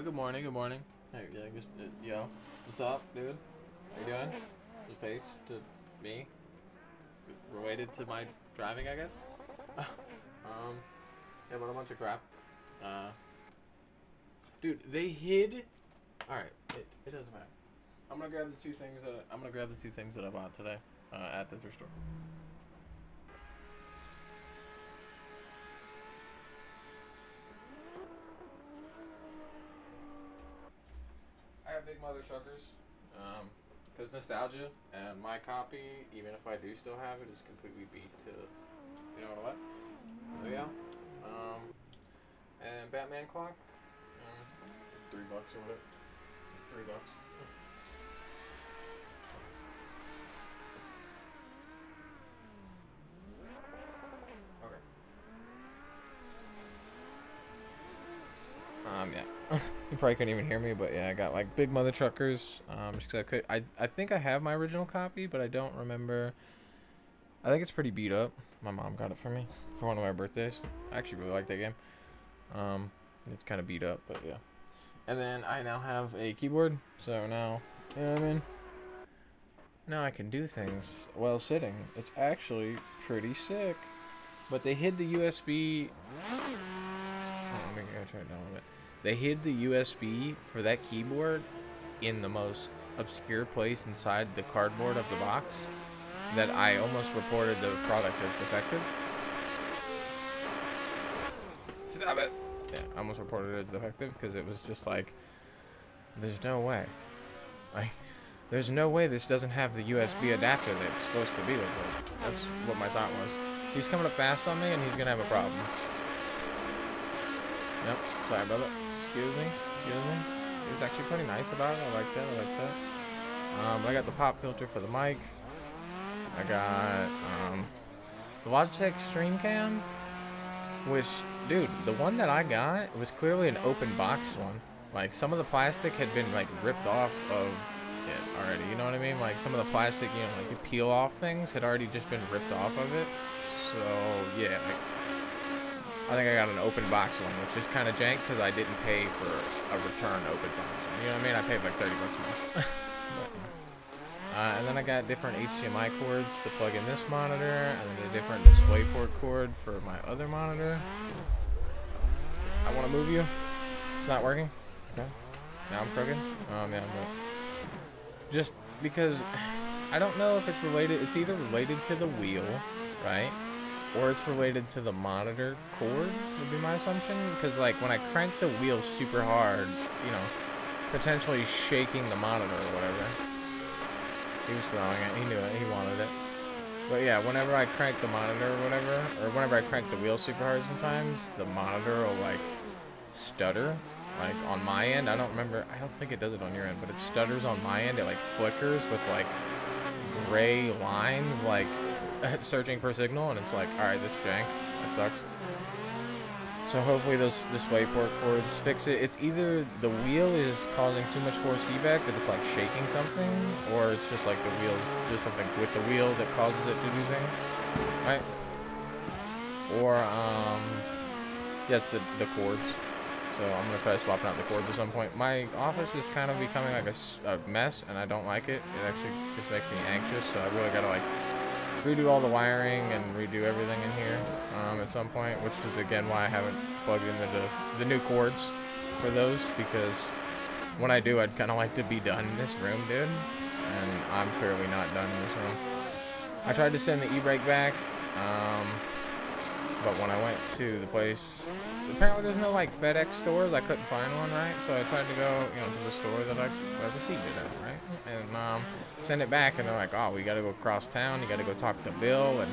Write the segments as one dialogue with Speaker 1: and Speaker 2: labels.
Speaker 1: Good morning, good morning. Hey, yo, what's up, dude? How you doing? The face to me? Related to my driving, I guess? Yeah, but a bunch of crap. Uh, dude, they hid. Alright, it doesn't matter. I'm gonna grab the two things that I bought today, at the thrift store. I have Big Mother Suckers. Because nostalgia, and my copy, even if I do still have it, is completely beat to, you know what? So yeah. And Batman clock. $3 or whatever. $3. Okay. Yeah. You probably couldn't even hear me, but yeah, I got like Big Mother Truckers. Just 'cause I think I have my original copy, but I don't remember. I think it's pretty beat up. My mom got it for me for one of my birthdays. I actually really like that game. It's kind of beat up, but yeah. And then I now have a keyboard, so now, you know what I mean? Now I can do things while sitting. It's actually pretty sick. But they hid the USB. Oh, let me go turn it down a little bit. They hid the USB for that keyboard in the most obscure place inside the cardboard of the box that I almost reported the product as defective. Stop it! Yeah, I almost reported it as defective because it was just like, there's no way. Like, there's no way this doesn't have the USB adapter that it's supposed to be with it. That's what my thought was. He's coming up fast on me and he's gonna have a problem. Yep, sorry brother. Excuse me. He was actually pretty nice about it. I like that. I got the pop filter for the mic. I got the Logitech StreamCam, which, dude, the one that I got was clearly an open box one. Like, some of the plastic had been like ripped off of it already. You know what I mean? Like, some of the plastic, you know, like the peel off things had already just been ripped off of it. So yeah, like, I think I got an open box one, which is kind of jank because I didn't pay for a return open box one. You know what I mean? I paid like $30 more. And then I got different HDMI cords to plug in this monitor, and then a different DisplayPort cord for my other monitor. I want to move you. It's not working. Okay. Now I'm crooked. Yeah, I'm good. Just because I don't know if it's related. It's either related to the wheel, right? Or it's related to the monitor cord, would be my assumption. Because, like, when I crank the wheel super hard, you know, potentially shaking the monitor or whatever. He was throwing it. He knew it. He wanted it. But, yeah, whenever I crank the monitor or whatever, or whenever I crank the wheel super hard sometimes, the monitor will, like, stutter. Like, on my end, I don't think it does it on your end, but it stutters on my end. It, like, flickers with, like, gray lines, like, searching for a signal, and it's like, alright, that's jank. That sucks. So hopefully those DisplayPort cords fix it. It's either the wheel is causing too much force feedback that it's like shaking something, or it's just like the wheel's there's something with the wheel that causes it to do things, right? Or yeah, it's the cords. So I'm gonna try swapping out the cords at some point. My office is kind of becoming like a mess, and I don't like it. It actually just makes me anxious. So I really gotta like redo all the wiring and redo everything in here at some point, which is again why I haven't plugged in the new cords for those, because when I do, I'd kind of like to be done in this room, dude, and I'm clearly not done in this room. I tried to send the e-brake back, but when I went to the place, apparently there's no like FedEx stores. I couldn't find one, right? So I tried to go, you know, to the store that I received it at, right? And send it back, and they're like, oh, we gotta go across town. You gotta go talk to Bill, and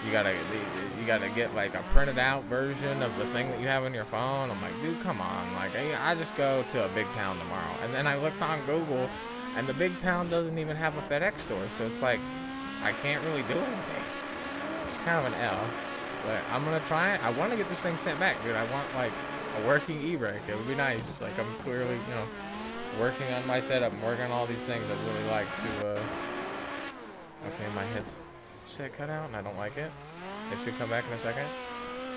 Speaker 1: you gotta get like a printed out version of the thing that you have on your phone. I'm like, dude, come on. Like, I just go to a big town tomorrow. And then I looked on Google, and the big town doesn't even have a FedEx store. So it's like, I can't really do anything. It's kind of an L. But I'm gonna try it. I want to get this thing sent back, dude. I want like a working e-brake. It would be nice. Like, I'm clearly, you know, working on my setup. I'm working on all these things. I'd really like to. Okay, my head's set cut out, and I don't like it. It should come back in a second.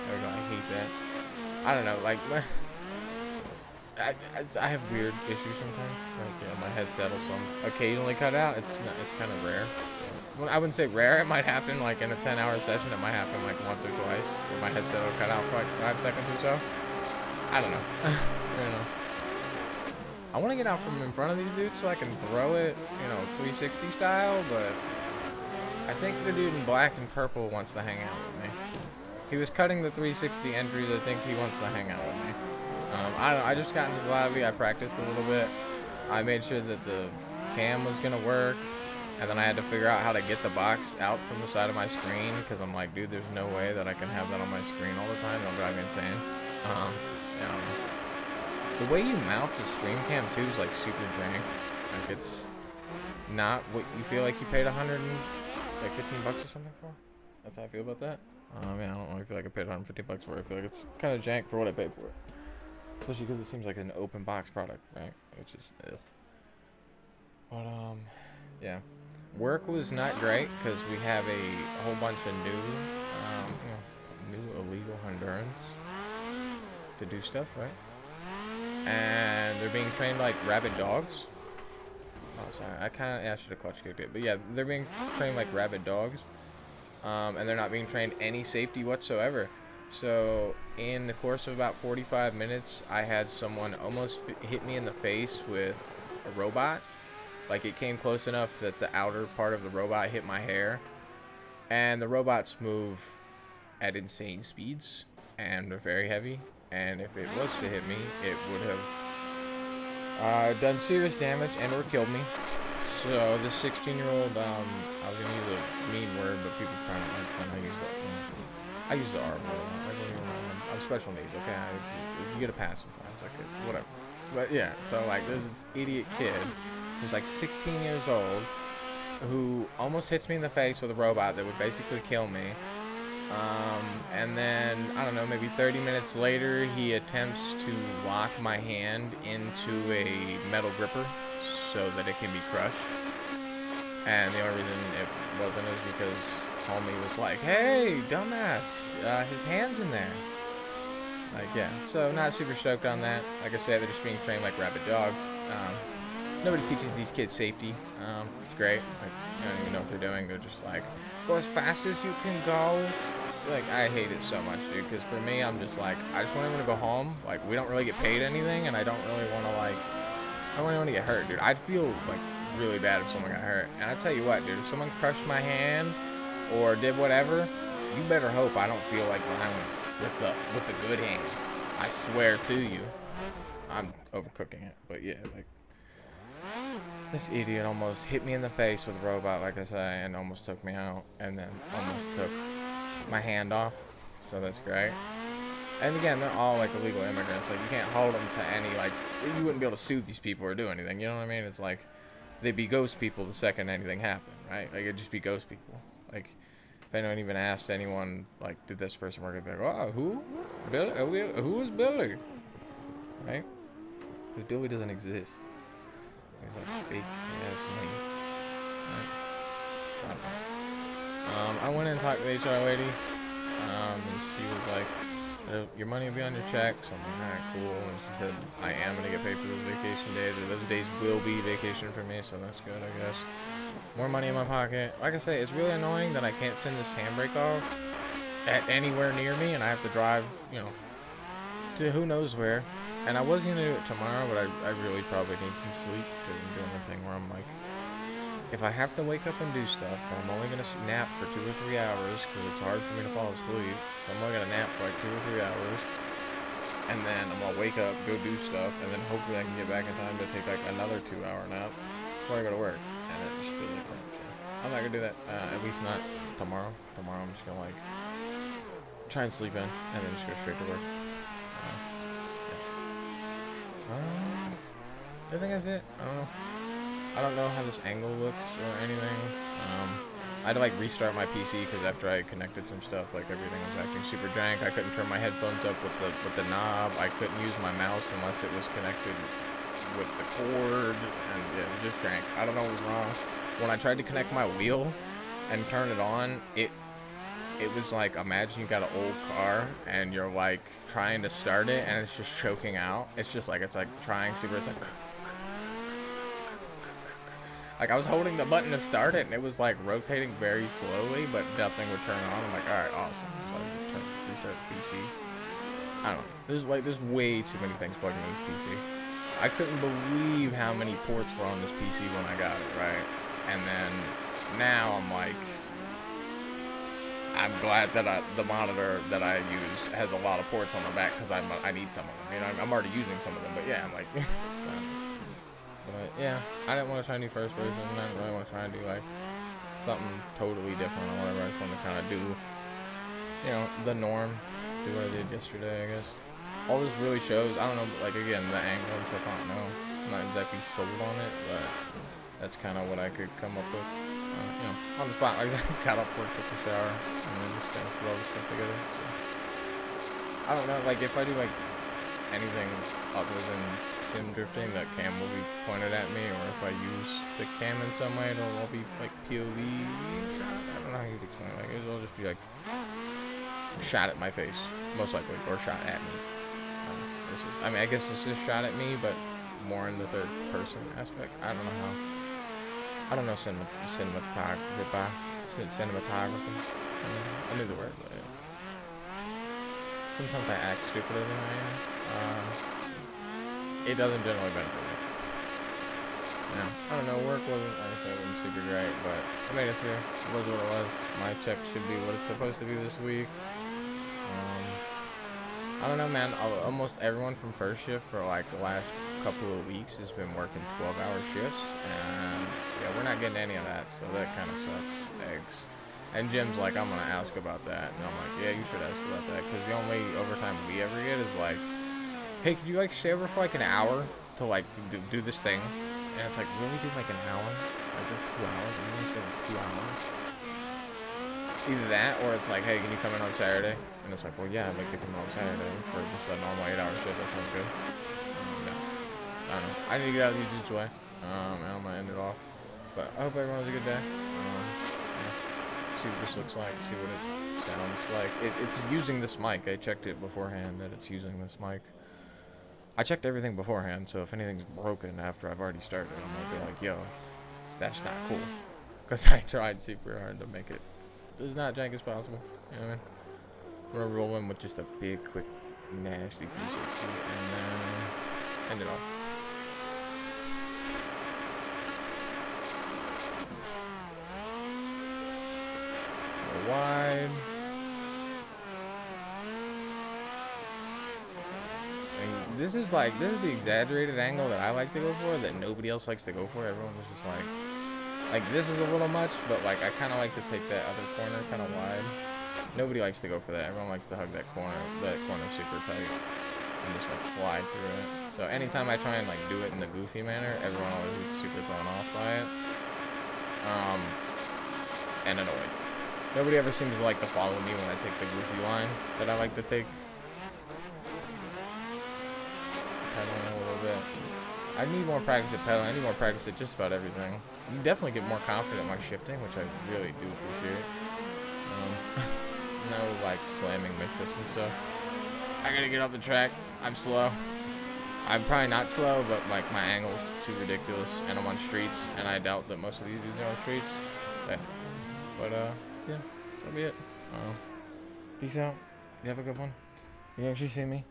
Speaker 1: There we go. I hate that. I don't know. Like, I have weird issues sometimes. Like, my headset will occasionally cut out. It's kind of rare. Well, I wouldn't say rare. It might happen like in a 10-hour session. It might happen like once or twice. Where my headset will cut out for like 5 seconds or so. I don't know. I don't know. I want to get out from in front of these dudes so I can throw it, 360 style, but I think the dude in black and purple wants to hang out with me. He was cutting the 360 entries. I think he wants to hang out with me. I just got in this lobby. I practiced a little bit. I made sure that the cam was going to work. And then I had to figure out how to get the box out from the side of my screen. Because I'm like, dude, there's no way that I can have that on my screen all the time. It'll drive me insane. The way you mount the stream cam too is like super jank. Like it's not what you feel like you paid $15 or something for. That's how I feel about that. I don't know. I feel like I paid $150 for it. I feel like it's kind of jank for what I paid for it. Especially because it seems like an open box product, right? Which is, ugh. But yeah. Work was not great because we have a whole bunch of new illegal Hondurans to do stuff, right? And they're being trained like rabid dogs. Oh, sorry. I should have clutch kicked it. But yeah, they're being trained like rabid dogs. And they're not being trained any safety whatsoever. So in the course of about 45 minutes, I had someone almost hit me in the face with a robot. Like it came close enough that the outer part of the robot hit my hair. And the robots move at insane speeds. And they're very heavy. And if it was to hit me, it would have done serious damage and or killed me. So this 16-year-old, I was gonna use a mean word, but people kind of like when I use that. I use the R word. I'm special needs, okay? You get a pass sometimes, like whatever. But yeah, so like there's this idiot kid who's like 16 years old who almost hits me in the face with a robot that would basically kill me. And then, I don't know, maybe 30 minutes later, he attempts to lock my hand into a metal gripper so that it can be crushed. And the only reason it wasn't is because homie was like, hey, dumbass, his hand's in there. Like, yeah, so not super stoked on that. Like I said, they're just being trained like rabid dogs. Nobody teaches these kids safety. It's great. Like, they don't even know what they're doing. They're just like, go as fast as you can go. It's like, I hate it so much, dude, because for me, I'm just like, I just want everyone to go home. Like, we don't really get paid anything, and I don't really want to, like, I don't really want to get hurt, dude. I'd feel, like, really bad if someone got hurt. And I tell you what, dude, if someone crushed my hand or did whatever, you better hope I don't feel like violence with the good hand. I swear to you. I'm overcooking it, but yeah, like, this idiot almost hit me in the face with a robot, like I say, and almost took me out, and then almost took my hand off, so that's great. And again, they're all like illegal immigrants. Like, you can't hold them to any, like, you wouldn't be able to sue these people or do anything, you know what I mean? It's like, they'd be ghost people the second anything happened, right? Like, it'd just be ghost people. Like, if anyone even asked anyone, like, did this person work, they'd be like, oh, who? Billy? Who is Billy? Right? Because Billy doesn't exist. He's like fake ass name. Right. I went in and talked to the HR lady. And she was like, your money will be on your check. So I'm like, alright, cool. And she said, I am going to get paid for those vacation days. Or those days will be vacation for me. So that's good, I guess. More money in my pocket. Like I say, it's really annoying that I can't send this handbrake off at anywhere near me. And I have to drive, to who knows where. And I was going to do it tomorrow, but I really probably need some sleep because I'm doing the thing where I'm like, if I have to wake up and do stuff, I'm only going to nap for 2 or 3 hours because it's hard for me to fall asleep. So I'm only going to nap for like 2 or 3 hours. And then I'm going to wake up, go do stuff, and then hopefully I can get back in time to take like another 2-hour nap before I go to work. And it just feels like that. So I'm not going to do that, at least not tomorrow. Tomorrow I'm just going to like try and sleep in and then just go straight to work. I think that's it. I don't know how this angle looks or anything. I had to like restart my PC because after I connected some stuff, like everything was acting super jank. I couldn't turn my headphones up with the knob. I couldn't use my mouse unless it was connected with the cord, and yeah, it was just jank. I don't know what was wrong. When I tried to connect my wheel and turn it on, it it was like, imagine you got an old car and you're like trying to start it and it's just choking out. It's just like, it's like trying super, it's like I was holding the button to start it and it was like rotating very slowly, but nothing would turn on. I'm like, all right, awesome. So I restart the PC. I don't know. There's way too many things plugged into this PC. I couldn't believe how many ports were on this PC when I got it, right? And then now I'm like, I'm glad that the monitor that I use has a lot of ports on the back because I need some of them. You know, I'm already using some of them, but yeah, I'm like, so. But yeah, I didn't want to try any first person. I didn't really want to try and do like something totally different or whatever. I just wanted to kind of do, you know, the norm. Do what I did yesterday, I guess. All this really shows, I don't know, like again, the angle and stuff, I don't know. I'm not exactly sold on it, but that's kind of what I could come up with. You know, on the spot. Like, I got up work, took a shower, and then just kind of put all this stuff together. So, I don't know, like if I do like anything other than sim drifting, that cam will be pointed at me, or if I use the cam in some way, it'll all be like POV shot. I don't know how you'd explain it. Like it'll just be like shot at my face, most likely, or shot at me. I mean, I guess this is shot at me, but more in the third person aspect. I don't know how. I don't know cinematography. I knew the word, but yeah. Sometimes I act stupider than I am. It doesn't generally benefit me. Yeah. I don't know, work wasn't, like I said, wasn't super great, but I made it through. It was what it was. My check should be what it's supposed to be this week. I don't know, man. Almost everyone from first shift for like the last couple of weeks has been working 12-hour shifts, and yeah, we're not getting any of that, so that kind of sucks eggs. And Jim's like, I'm gonna ask about that, and I'm like, yeah, you should ask about that, because the only overtime we ever get is like, hey, could you like stay over for like an hour to like do this thing? And it's like, really, do like an hour? Like 2 hours? You only stay like 2 hours? Either that, or it's like, hey, can you come in on Saturday? And it's like, well, yeah, I'd like to come in on Saturday for just a normal 8-hour shift. That sounds good. No, I don't know. I need to get out of the YouTube way. And I'm gonna end it off. But I hope everyone has a good day. Yeah. See what this looks like. See what it sounds like. It's using this mic. I checked it beforehand that it's using this mic. I checked everything beforehand, so if anything's broken after I've already started, I might be like, yo, that's not cool. Because I tried super hard to make it as not jank as possible. You know what I mean? We're gonna roll in with just a big, quick, nasty 360 and then end it off. Go wide. And this is the exaggerated angle that I like to go for that nobody else likes to go for. Everyone was just like this is a little much, but like I kind of like to take that other corner kind of wide. Nobody likes to go for that. Everyone likes to hug that corner super tight and just like fly through it. So anytime I try and like do it in the goofy manner, everyone always gets super thrown off by it. And annoyed. Nobody ever seems to like to follow me when I take the goofy line that I like to take. Pedaling a little bit. I need more practice at pedaling. I need more practice at just about everything. You definitely get more confident while shifting, which I really do appreciate. No like slamming misshifts and stuff. I gotta get off the track. I'm slow. I'm probably not slow, but like my angle's too ridiculous, and I'm on streets, and I doubt that most of these dudes are on streets. Yeah. But yeah, that'll be it. Peace out. You have a good one. You actually see me.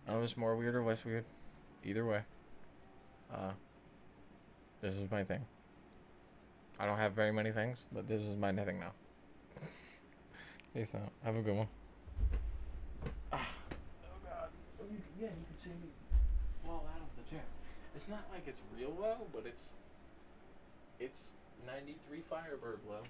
Speaker 1: I was more weird or less weird. Either way. This is my thing. I don't have very many things, but this is my thing now. Peace out. Have a good one. Oh God. Yeah, you can see me fall out of the chair. It's not like it's real low, but it's 93 Firebird low.